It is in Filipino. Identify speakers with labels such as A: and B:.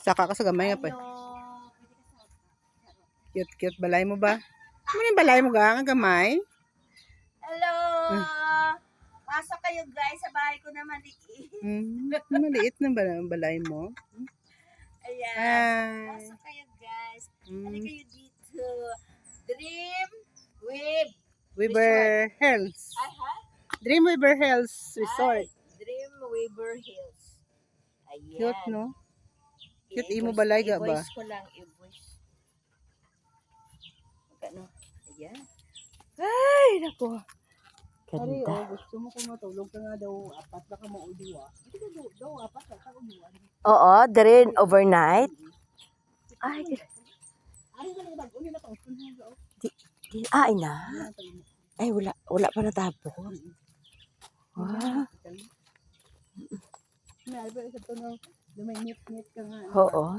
A: Saka ka sa gamay nga pa. Cute balay mo ba? Ano yung balay mo ga? Ang gamay?
B: Hello! Pasok kayo guys sa bahay ko na maliit.
A: Maliit na balay mo.
B: Ayan.
A: Hi.
B: Pasok kayo guys. Ano kayo dito? Dream
A: Weaver Hills.
B: Ay, ha?
A: Dream Weaver Hills Resort.
B: Ay, Dream Weaver Hills. Ayan.
A: Cute, no? Cute, imo balay ga ba?
B: I-voice ko lang, i-voice. Ano? Ayan.
A: Ay, nako.
B: Ganda.
A: Gusto mo kung matulog ka nga daw, apat na ka maudiwa. Hindi ka daw, apat ka udiwa.
B: Oo, din overnight. Ay, ay na. Ay, wala pa natapos. Wow.
A: May nit ka nga.
B: Oo.